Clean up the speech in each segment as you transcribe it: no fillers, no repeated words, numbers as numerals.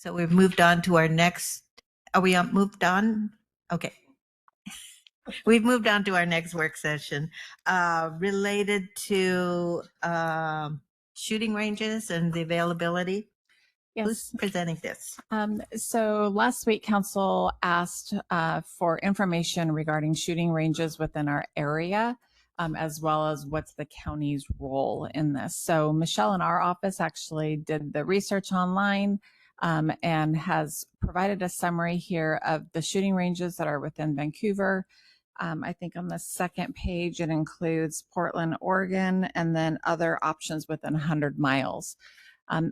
So we've moved on to our next, are we moved on? Okay. We've moved on to our next work session related to shooting ranges and the availability. Yes. Who's presenting this? So last week, Council asked for information regarding shooting ranges within our area, as well as what's the county's role in this. So Michelle in our office actually did the research online and has provided a summary here of the shooting ranges that are within Vancouver. I think on the second page, it includes Portland, Oregon, and then other options within 100 miles.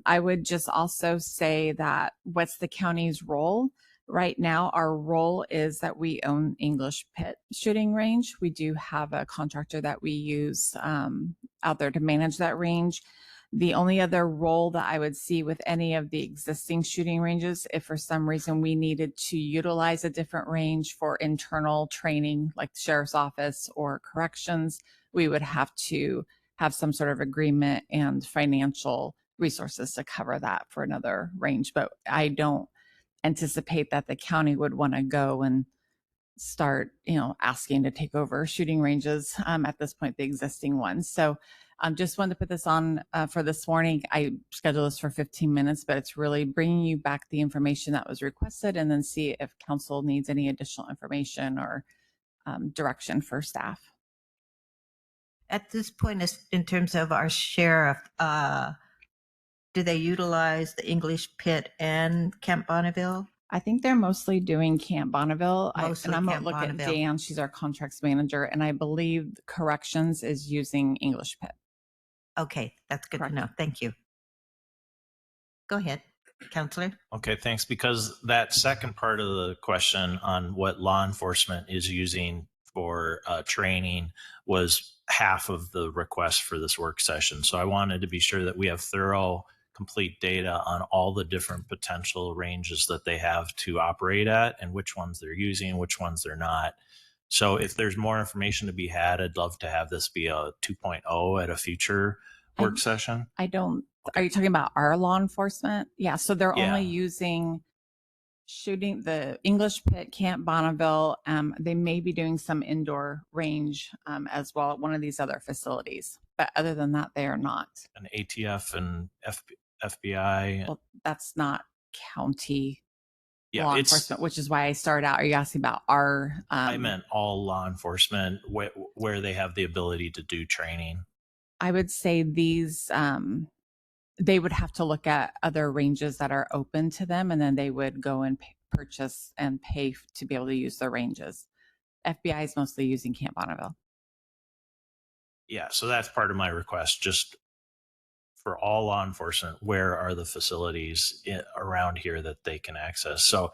I would just also say that what's the county's role? Right now, our role is that we own English Pit Shooting Range. We do have a contractor that we use out there to manage that range. The only other role that I would see with any of the existing shooting ranges, if for some reason we needed to utilize a different range for internal training, like the sheriff's office or corrections, we would have to have some sort of agreement and financial resources to cover that for another range. But I don't anticipate that the county would want to go and start, asking to take over shooting ranges at this point, the existing ones. So just wanted to put this on for this morning. I scheduled this for 15 minutes, but it's really bringing you back the information that was requested and then see if council needs any additional information or direction for staff. At this point, in terms of our sheriff, do they utilize the English Pit and Camp Bonneville? I think they're mostly doing Camp Bonneville. Mostly I'm going Camp to look Bonneville. at Dan. She's our contracts manager. And I believe corrections is using English Pit. Okay, that's good Correct. to know. Thank you. Go ahead, Counselor. Okay, thanks. Because that second part of the question on what law enforcement is using for training was half of the request for this work session. So I wanted to be sure that we have thorough, complete data on all the different potential ranges that they have to operate at and which ones they're using, which ones they're not. So if there's more information to be had, I'd love to have this be a 2.0 at a future work session. I don't, are you talking about our law enforcement? Yeah. So they're Yeah. only using shooting the English Pit, Camp Bonneville. They may be doing some indoor range as well at one of these other facilities. But other than that, they are not. An ATF and FBI. Well, that's not county Yeah, law it's, enforcement, which is why I started out. Are you asking about our? I meant all law enforcement where they have the ability to do training. I would say these, they would have to look at other ranges that are open to them, and then they would go and purchase and pay to be able to use their ranges. FBI is mostly using Camp Bonneville. Yeah, so that's part of my request. Just for all law enforcement, where are the facilities around here that they can access? So,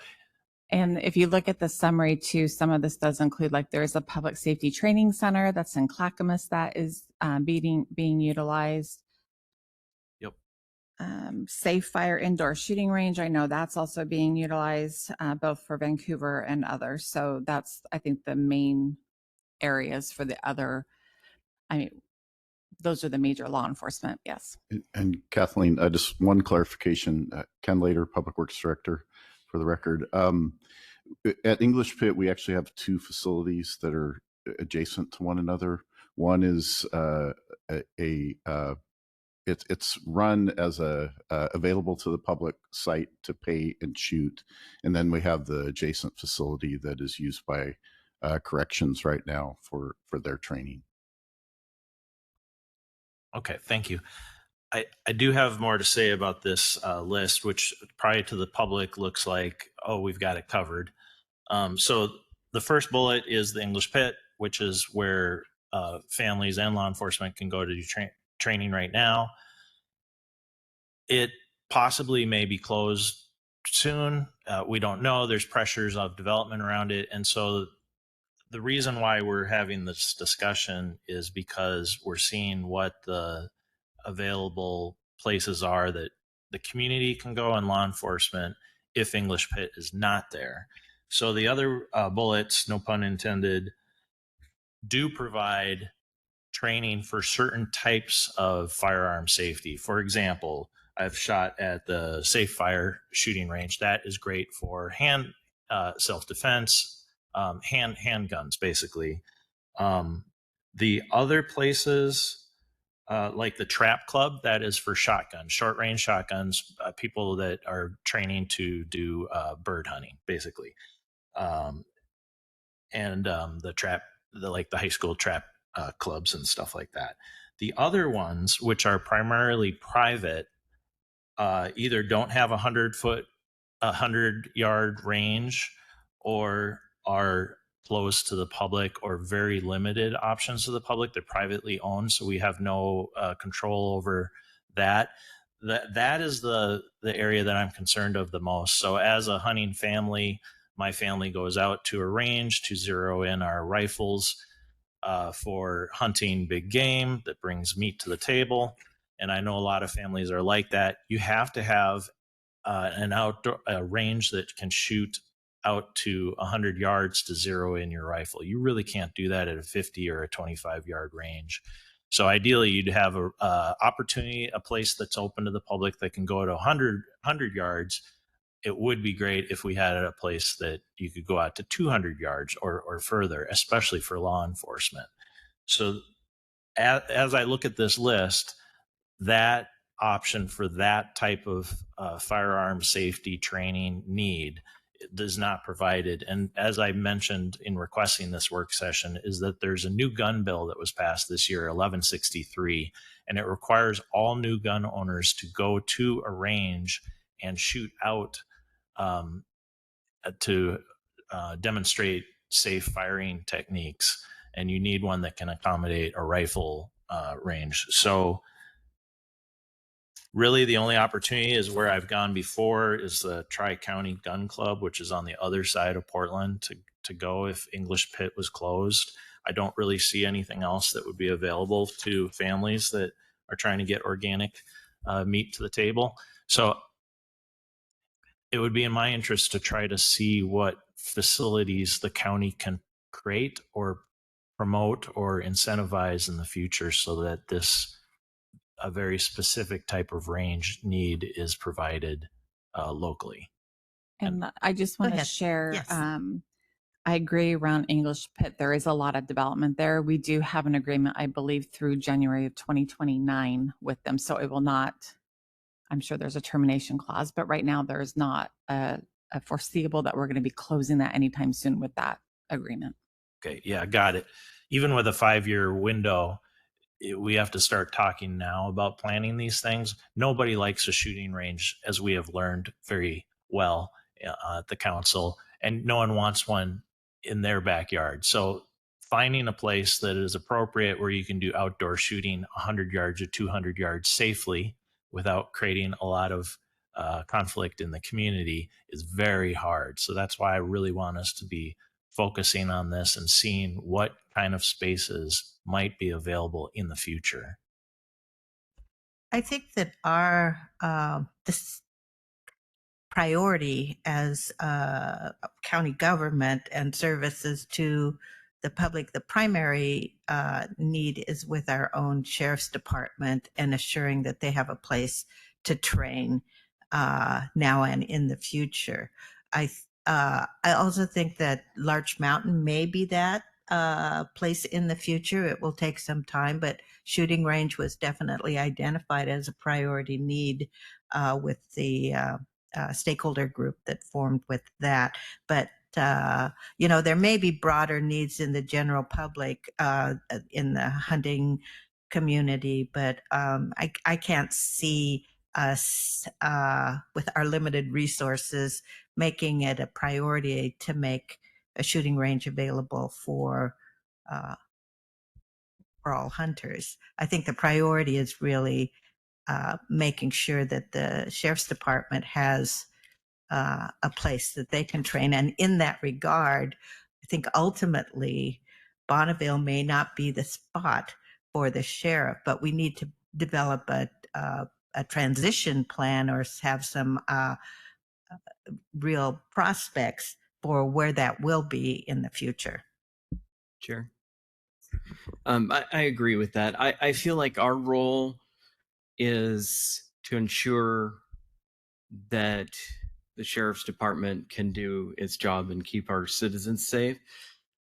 and if you look at the summary too, some of this does include, like, there's a public safety training center that's in Clackamas that is being utilized. Yep. Safe Fire Indoor Shooting Range, I know that's also being utilized both for Vancouver and others. So that's, I think, the main areas for the other. I mean, those are the major law enforcement. Yes. And Kathleen, just one clarification. Ken Lader, Public Works Director, for the record. At English Pit, we actually have two facilities that are adjacent to one another. One is it's run as a available to the public site to pay and shoot, and then we have the adjacent facility that is used by corrections right now for their training. Okay, thank you. I do have more to say about this list, which probably to the public looks like, oh, we've got it covered. So the first bullet is the English Pit, which is where families and law enforcement can go to do training right now. It possibly may be closed soon. We don't know. There's pressures of development around it. And so the reason why we're having this discussion is because we're seeing what the available places are that the community can go and law enforcement if English Pit is not there. So the other bullets, no pun intended, do provide training for certain types of firearm safety. For example, I've shot at the Safe Fire shooting range. That is great for self-defense, handguns, basically. The other places, like the Trap Club, that is for shotguns, short range shotguns, people that are training to do bird hunting, basically. And the high school trap clubs and stuff like that. The other ones, which are primarily private, either don't have 100-yard range, or are closed to the public, or very limited options to the public. They're privately owned, so we have no control over that. That is the area that I'm concerned of the most. So as a hunting family, my family goes out to a range to zero in our rifles for hunting big game that brings meat to the table. And I know a lot of families are like that. You have to have an outdoor range that can shoot out to 100 yards to zero in your rifle. You really can't do that at a 50 or a 25-yard range. So ideally, you'd have a opportunity, a place that's open to the public that can go to 100 yards. It would be great if we had a place that you could go out to 200 yards or further, especially for law enforcement. So as I look at this list, that option for that type of firearm safety training need is not provided. And as I mentioned in requesting this work session, is that there's a new gun bill that was passed this year, 1163, and it requires all new gun owners to go to a range and shoot out to demonstrate safe firing techniques. And you need one that can accommodate a rifle range. So really, the only opportunity is where I've gone before is the Tri-County Gun Club, which is on the other side of Portland, to go if English Pit was closed. I don't really see anything else that would be available to families that are trying to get organic meat to the table. So it would be in my interest to try to see what facilities the county can create or promote or incentivize in the future, so that a very specific type of range need is provided locally. And I just want to ahead. share, Yes. I agree around English Pit. There is a lot of development there. We do have an agreement, I believe, through January of 2029 with them. So it will not, I'm sure there's a termination clause, but right now there is not a foreseeable that we're going to be closing that anytime soon with that agreement. Okay, yeah, got it. Even with a 5-year window, we have to start talking now about planning these things. Nobody likes a shooting range, as we have learned very well at the council, and no one wants one in their backyard. So finding a place that is appropriate where you can do outdoor shooting 100 yards or 200 yards safely without creating a lot of conflict in the community is very hard. So that's why I really want us to be focusing on this and seeing what kind of spaces might be available in the future. I think that our this priority as county government and services to the public, the primary need is with our own sheriff's department and assuring that they have a place to train now and in the future. I also think that Larch Mountain may be that place in the future. It will take some time, but shooting range was definitely identified as a priority need with the stakeholder group that formed with that. But there may be broader needs in the general public in the hunting community, but I can't see us with our limited resources making it a priority to make a shooting range available for all hunters. I think the priority is really making sure that the sheriff's department has a place that they can train. And in that regard, I think ultimately Bonneville may not be the spot for the sheriff, but we need to develop a transition plan or have some real prospects for where that will be in the future. Sure. I agree with that. I feel like our role is to ensure that the sheriff's department can do its job and keep our citizens safe.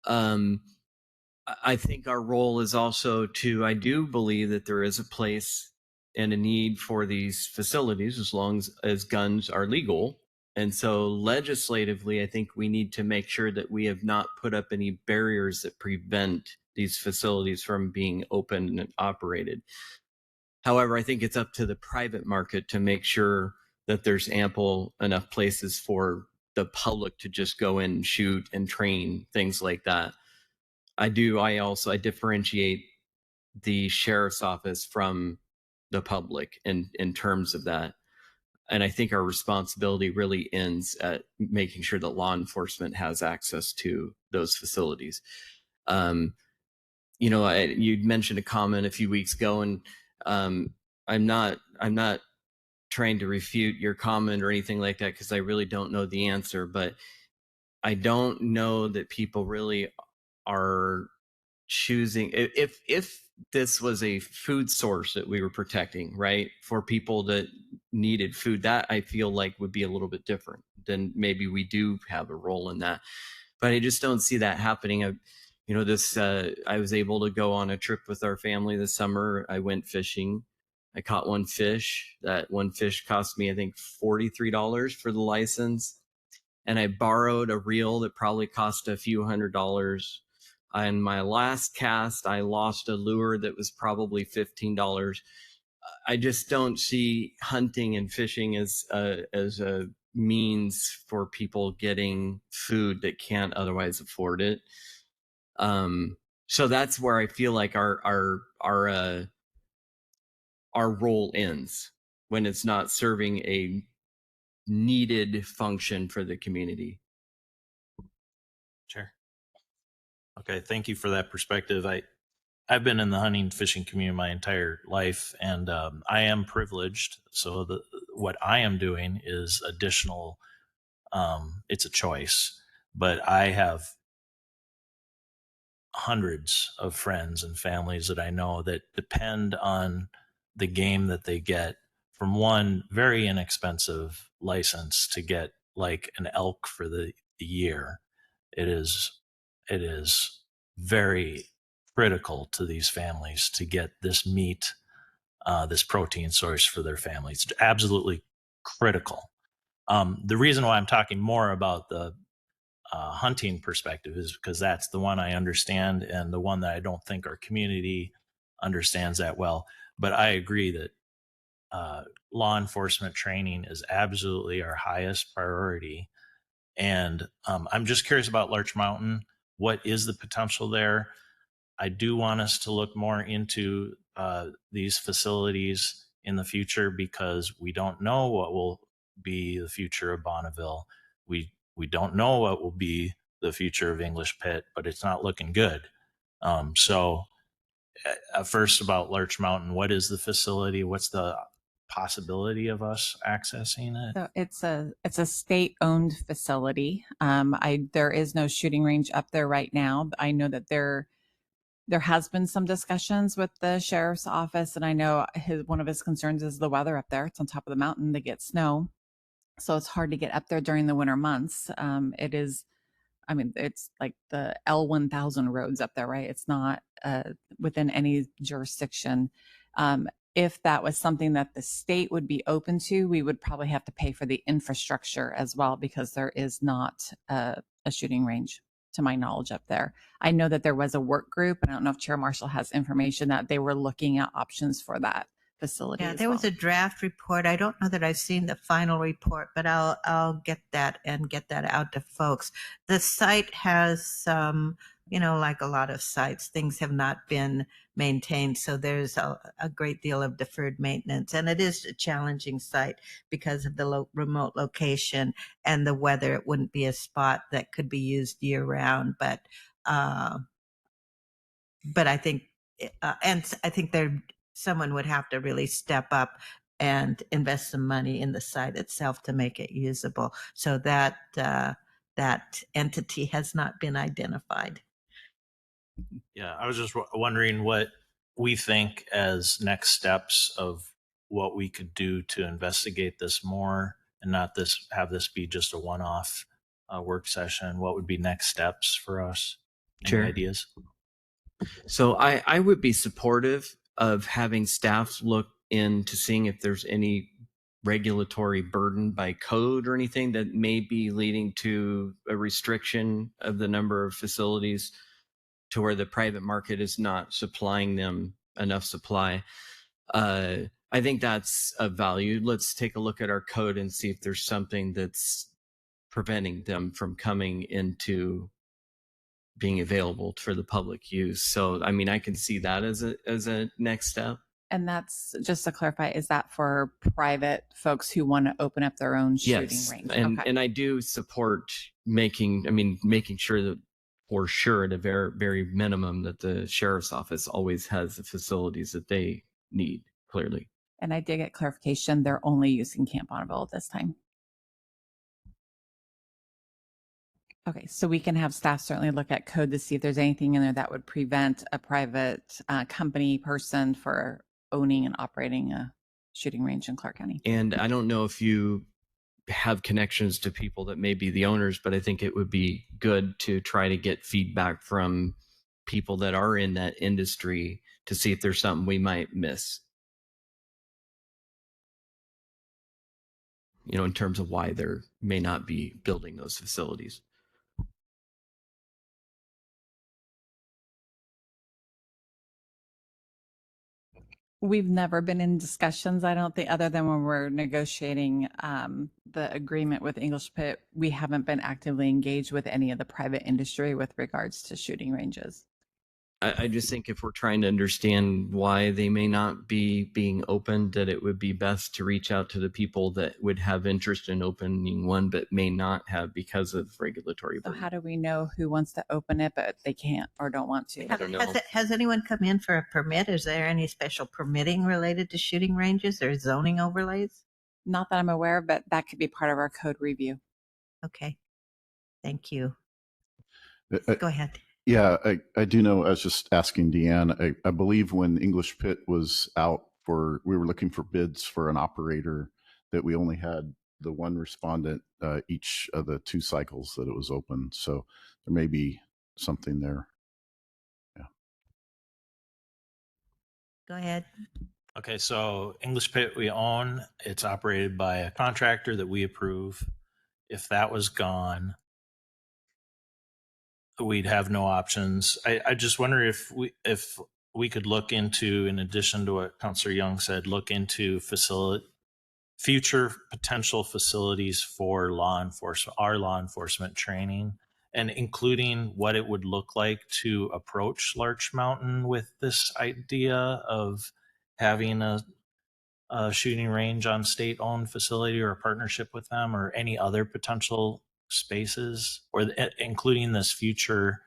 I think our role is also to, I do believe that there is a place and a need for these facilities as long as guns are legal. And so legislatively, I think we need to make sure that we have not put up any barriers that prevent these facilities from being open and operated. However, I think it's up to the private market to make sure that there's ample enough places for the public to just go in and shoot and train, things like that. I differentiate the sheriff's office from the public in terms of that. And I think our responsibility really ends at making sure that law enforcement has access to those facilities. You'd mentioned a comment a few weeks ago, and I'm not trying to refute your comment or anything like that, because I really don't know the answer, but I don't know that people really are choosing, if this was a food source that we were protecting, right, for people that needed food, that I feel like would be a little bit different. Then maybe we do have a role in that, but I just don't see that happening. I was able to go on a trip with our family this summer. I went fishing. I caught one fish. That one fish cost me, I think, $43 for the license. And I borrowed a reel that probably cost a few $100s. On my last cast, I lost a lure that was probably $15. I just don't see hunting and fishing as a means for people getting food that can't otherwise afford it. So that's where I feel like our role ends, when it's not serving a needed function for the community. Sure. Okay, thank you for that perspective. I've been in the hunting and fishing community my entire life, and I am privileged. So what I am doing is additional. It's a choice, but I have hundreds of friends and families that I know that depend on the game that they get from one very inexpensive license to get like an elk for the year. It is very critical to these families to get this meat, this protein source for their families. It's absolutely critical. The reason why I'm talking more about the hunting perspective is because that's the one I understand, and the one that I don't think our community understands that well. But I agree that law enforcement training is absolutely our highest priority. And I'm just curious about Larch Mountain. What is the potential there? I do want us to look more into these facilities in the future, because we don't know what will be the future of Bonneville. We don't know what will be the future of English Pit, but it's not looking good. So first, about Larch Mountain, what is the facility? What's the possibility of us accessing it? So it's a state-owned facility. There is no shooting range up there right now. I know that there has been some discussions with the sheriff's office, and I know one of his concerns is the weather up there. It's on top of the mountain. They get snow, so it's hard to get up there during the winter months. It's like the L1000 roads up there, right? It's not within any jurisdiction. If that was something that the state would be open to, we would probably have to pay for the infrastructure as well, because there is not a shooting range, to my knowledge, up there. I know that there was a work group, and I don't know if Chair Marshall has information that they were looking at options for that facility. Yeah, there was a draft report. I don't know that I've seen the final report, but I'll get that and get that out to folks. The site has some, like a lot of sites, things have not been maintained, so there's a great deal of deferred maintenance, and it is a challenging site because of the remote location and the weather. It wouldn't be a spot that could be used year round, but I think, and I think someone would have to really step up and invest some money in the site itself to make it usable. So that entity has not been identified. Yeah, I was just wondering what we think as next steps of what we could do to investigate this more and not have this be just a one-off work session. What would be next steps for us? Any Sure. ideas? So I would be supportive of having staff look into seeing if there's any regulatory burden by code or anything that may be leading to a restriction of the number of facilities to where the private market is not supplying them enough supply. I think that's of value. Let's take a look at our code and see if there's something that's preventing them from coming into being available for the public use. So, I mean, I can see that as a next step. And that's, just to clarify, is that for private folks who want to open up their own shooting Yes, range? and Okay. and I do support making sure that for sure at a very very minimum that the sheriff's office always has the facilities that they need. Clearly, And I did get clarification, they're only using Camp Bonneville at this time. Okay, so we can have staff certainly look at code to see if there's anything in there that would prevent a private company person for owning and operating a shooting range in Clark County. and I don't know if you have connections to people that may be the owners, but I think it would be good to try to get feedback from people that are in that industry to see if there's something we might miss. You know, in terms of why there may not be building those facilities. We've never been in discussions, I don't think, other than when we're negotiating the agreement with English Pit. We haven't been actively engaged with any of the private industry with regards to shooting ranges. I just think if we're trying to understand why they may not be being opened, that it would be best to reach out to the people that would have interest in opening one, but may not have because of regulatory So burden. how do we know who wants to open it, but they can't or don't want to? I don't know. Has anyone come in for a permit? Is there any special permitting related to shooting ranges or zoning overlays? Not that I'm aware of, but that could be part of our code review. Okay. Thank you. I- Go ahead. Yeah, I do know. I was just asking Deanne. I believe when English Pit was out we were looking for bids for an operator, that we only had the one respondent each of the 2 cycles that it was open. So there may be something there. Yeah. Go ahead. Okay, so English Pit we own. It's operated by a contractor that we approve. If that was gone, we'd have no options. I just wonder if we could look into, in addition to what Councilor Young said, look into future potential facilities for law enforcement, our law enforcement training, and including what it would look like to approach Larch Mountain with this idea of having a shooting range on state-owned facility or a partnership with them, or any other potential spaces, or including this future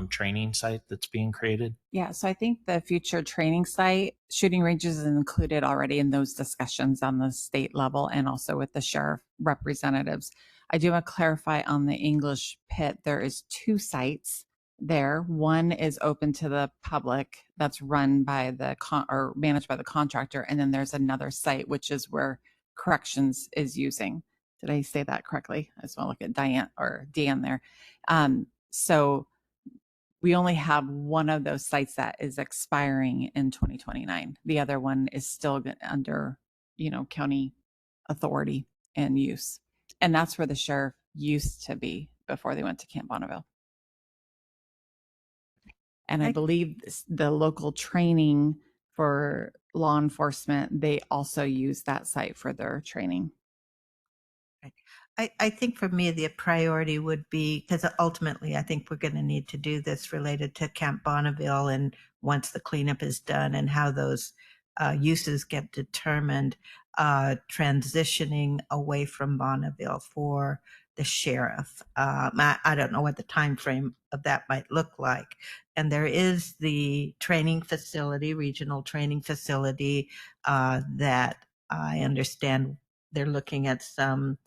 training site that's being created. Yeah, so I think the future training site, shooting ranges is included already in those discussions on the state level and also with the sheriff representatives. I do want to clarify on the English Pit, there is 2 sites there. One is open to the public that's run by or managed by the contractor. And then there's another site, which is where corrections is using. Did I say that correctly? I just want to look at Dan there. So we only have one of those sites that is expiring in 2029. The other one is still under, county authority and use. And that's where the sheriff used to be before they went to Camp Bonneville. And I believe the local training for law enforcement, they also use that site for their training. I think for me, the priority would be, because ultimately I think we're going to need to do this related to Camp Bonneville, and once the cleanup is done and how those uses get determined, transitioning away from Bonneville for the sheriff. I don't know what the time frame of that might look like. And there is the training facility, regional training facility, that I understand they're looking at some,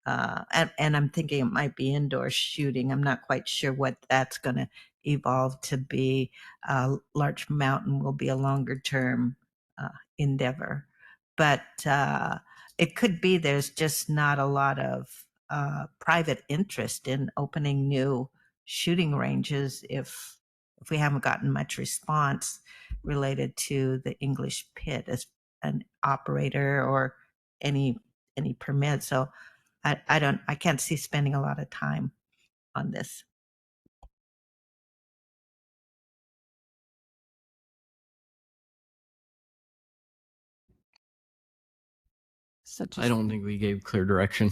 and I'm thinking it might be indoor shooting. I'm not quite sure what that's going to evolve to be. Larch Mountain will be a longer term endeavor. but it could be there's just not a lot of private interest in opening new shooting ranges if we haven't gotten much response related to the English Pit as an operator or any permit. So I can't see spending a lot of time on this. So just, I don't think we gave clear direction.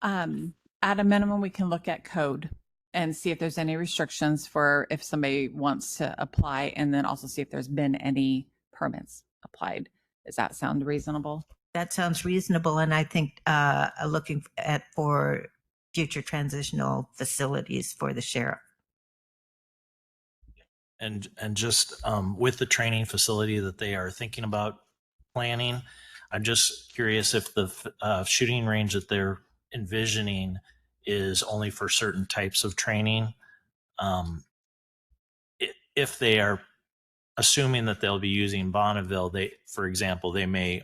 at a minimum, we can look at code and see if there's any restrictions for if somebody wants to apply, and then also see if there's been any permits applied. Does that sound reasonable? That sounds reasonable, and I think looking at for future transitional facilities for the sheriff. And just with the training facility that they are thinking about planning, I'm just curious if the shooting range that they're envisioning is only for certain types of training. If they are assuming that they'll be using Bonneville, for example, they may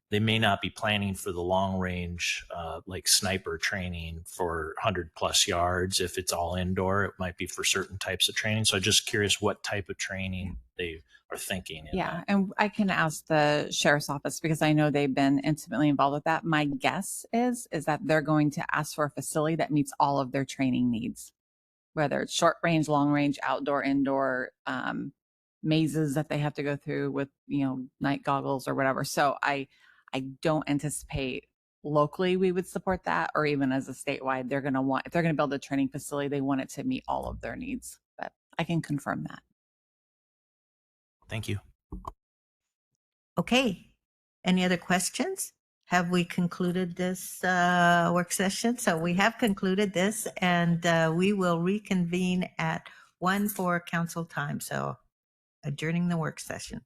not be planning for the long range, like sniper training for 100+ yards. If it's all indoor, it might be for certain types of training. So I'm just curious what type of training they are thinking. Yeah, and I can ask the sheriff's office because I know they've been intimately involved with that. My guess is that they're going to ask for a facility that meets all of their training needs, whether it's short range, long range, outdoor, indoor, mazes that they have to go through with, night goggles or whatever. So I don't anticipate locally we would support that, or even as a statewide, if they're going to build a training facility, they want it to meet all of their needs. But I can confirm that. Thank you. Okay. Any other questions? Have we concluded this work session? So we have concluded this, and we will reconvene at 1 for council time. So adjourning the work session.